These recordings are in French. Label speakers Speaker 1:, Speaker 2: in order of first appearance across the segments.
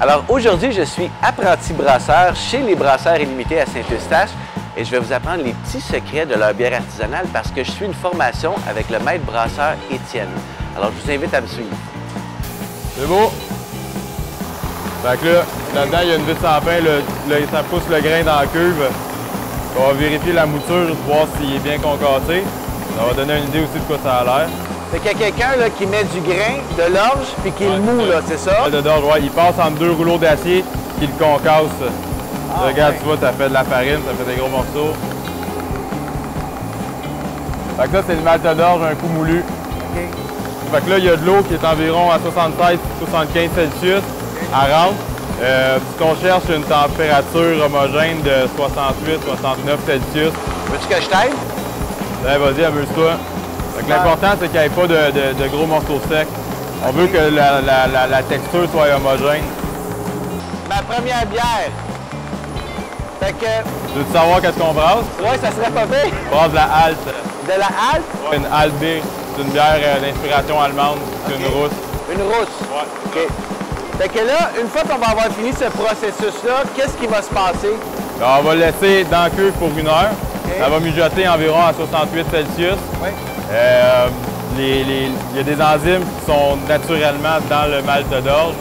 Speaker 1: Alors aujourd'hui, je suis apprenti brasseur chez les Brasseurs Illimités à Saint-Eustache et je vais vous apprendre les petits secrets de leur bière artisanale parce que je suis une formation avec le maître brasseur Étienne. Alors je vous invite à me suivre.
Speaker 2: C'est beau! Fait que là, là-dedans, il y a une vis sans fin, ça pousse le grain dans la cuve. On va vérifier la mouture, juste voir s'il est bien concassé. Ça va donner une idée aussi de quoi ça a l'air.
Speaker 1: Fait qu'il y a quelqu'un là, qui met du grain, de l'orge, puis qui le moue, là, c'est ça?
Speaker 2: De l'orge, ouais, il passe entre deux rouleaux d'acier, puis il le concasse. Regarde, tu vois, ça fait de la farine, ça fait des gros morceaux. Fait que là, c'est le malt d'orge, un coup moulu.
Speaker 1: OK.
Speaker 2: Fait que là, il y a de l'eau qui est environ à 76-75 Celsius. Elle rentre. Ce qu'on cherche, c'est une température homogène de 68-69 Celsius.
Speaker 1: Veux-tu que je t'aide?
Speaker 2: Allez, vas-y, amuse-toi. L'important, c'est qu'il n'y ait pas de gros morceaux secs. On veut que la texture soit homogène.
Speaker 1: Ma première bière. Fait que...
Speaker 2: Tu veux savoir qu'est-ce qu'on brasse?
Speaker 1: Ouais, ça serait pas pire.
Speaker 2: On brasse de la halte.
Speaker 1: De la halte?
Speaker 2: Ouais, une halte bière. C'est une bière d'inspiration allemande. C'est une rousse.
Speaker 1: Une rousse?
Speaker 2: Ouais.
Speaker 1: OK. Fait que là, une fois qu'on va avoir fini ce processus-là, qu'est-ce qui va se passer?
Speaker 2: Alors, on va le laisser dans la cuve pour 1 heure.
Speaker 1: Okay.
Speaker 2: Ça va mijoter environ à 68 Celsius.
Speaker 1: Oui.
Speaker 2: Il y a des enzymes qui sont naturellement dans le malt d'orge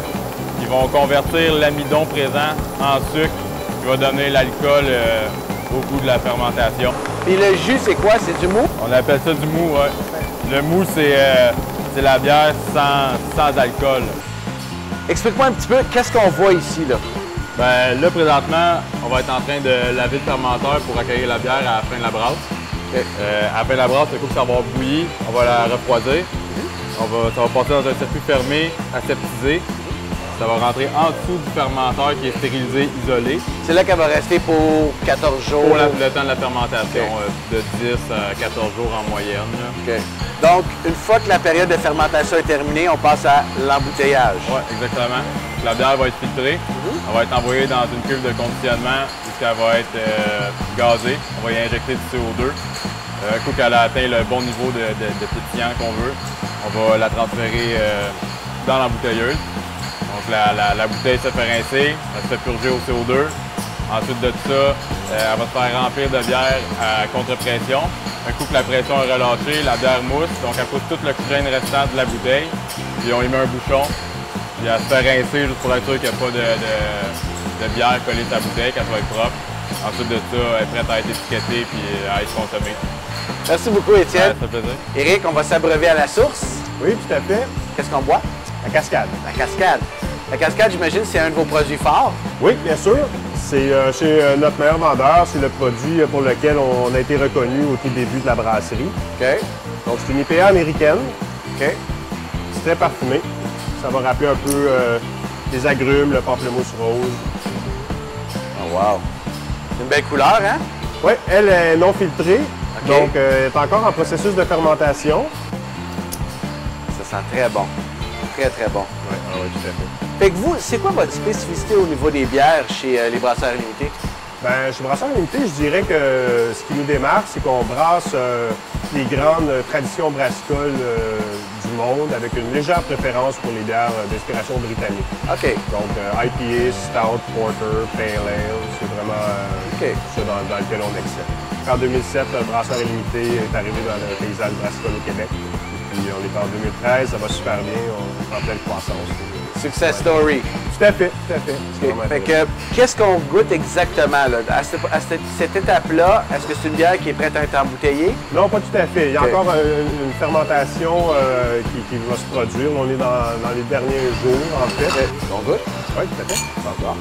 Speaker 2: qui vont convertir l'amidon présent en sucre qui va donner l'alcool au goût de la fermentation.
Speaker 1: Puis le jus, c'est quoi? C'est du mou?
Speaker 2: On appelle ça du mou, oui. Le mou, c'est la bière sans alcool.
Speaker 1: Explique-moi un petit peu, qu'est-ce qu'on voit ici, là?
Speaker 2: Ben, là, présentement, on va être en train de laver le fermenteur pour accueillir la bière à la fin de la brasse.
Speaker 1: Okay.
Speaker 2: À la fin de la brasse, un coup que ça va bouillir, on va la refroidir. Ça va passer dans un circuit fermé, aseptisé. Ça va rentrer en dessous du fermenteur qui est stérilisé, isolé.
Speaker 1: C'est là qu'elle va rester pour 14 jours?
Speaker 2: Pour le temps de la fermentation, de 10 à 14 jours en moyenne.
Speaker 1: Okay. Donc, une fois que la période de fermentation est terminée, on passe à l'embouteillage.
Speaker 2: Oui, exactement. La bière va être filtrée. Elle va être envoyée dans une cuve de conditionnement jusqu'elle va être gazée. On va y injecter du CO2. Un coup qu'elle a atteint le bon niveau de pétillant qu'on veut, on va la transférer dans l'embouteilleuse. Donc la bouteille se fait rincer, elle se fait purger au CO2. Ensuite de ça, elle va se faire remplir de bière à contre-pression. Un coup que la pression est relâchée, la bière mousse, donc elle pousse tout l'oxygène restant de la bouteille. Puis on y met un bouchon, puis elle se fait rincer juste pour être sûr qu'il n'y a pas de bière collée sur la bouteille, qu'elle soit propre. Ensuite de ça, elle est prête à être étiquetée puis à être consommée.
Speaker 1: Merci beaucoup, Étienne.
Speaker 2: Ouais, ça fait plaisir.
Speaker 1: Éric, on va s'abreuver à la source.
Speaker 3: Oui, tout à fait.
Speaker 1: Qu'est-ce qu'on boit?
Speaker 3: La cascade.
Speaker 1: La cascade. La cascade, j'imagine, c'est un de vos produits forts.
Speaker 3: Oui, bien sûr. C'est notre meilleur vendeur. C'est le produit pour lequel on a été reconnu au tout début de la brasserie.
Speaker 1: OK.
Speaker 3: Donc, c'est une IPA américaine.
Speaker 1: OK.
Speaker 3: C'est très parfumé. Ça va rappeler un peu les agrumes, le pamplemousse rose.
Speaker 1: Oh, wow. C'est une belle couleur, hein?
Speaker 3: Oui, elle est non filtrée.
Speaker 1: OK.
Speaker 3: Donc, elle est encore en processus de fermentation.
Speaker 1: Ça sent très bon. Très, très bon.
Speaker 3: Oui, tout à fait.
Speaker 1: Fait que vous, c'est quoi votre spécificité au niveau des bières chez les Brasseurs Illimités?
Speaker 3: Bien, chez Brasseurs Illimités, je dirais que ce qui nous démarque, c'est qu'on brasse les grandes traditions brassicoles du monde avec une légère préférence pour les bières d'inspiration britannique.
Speaker 1: OK.
Speaker 3: Donc, IPA, Stout, Porter, Pale Ale, c'est vraiment ça dans lequel on excelle. En 2007, Brasseurs Illimités est arrivé dans le paysage brassicole au Québec. Puis on est en 2013, ça va super bien, on est en pleine croissance.
Speaker 1: Success story.
Speaker 3: Tout à fait, tout à fait.
Speaker 1: Okay. Fait que, qu'est-ce qu'on goûte exactement là? À cette étape-là, est-ce que c'est une bière qui est prête à être embouteillée?
Speaker 3: Non, pas tout à fait. Il y a encore une fermentation qui va se produire. On est dans les derniers jours, en fait.
Speaker 1: On goûte?
Speaker 3: Oui, tout à fait. Encore.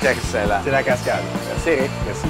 Speaker 1: C'est excellent.
Speaker 3: C'est la cascade.
Speaker 1: Merci, Eric.
Speaker 3: Merci.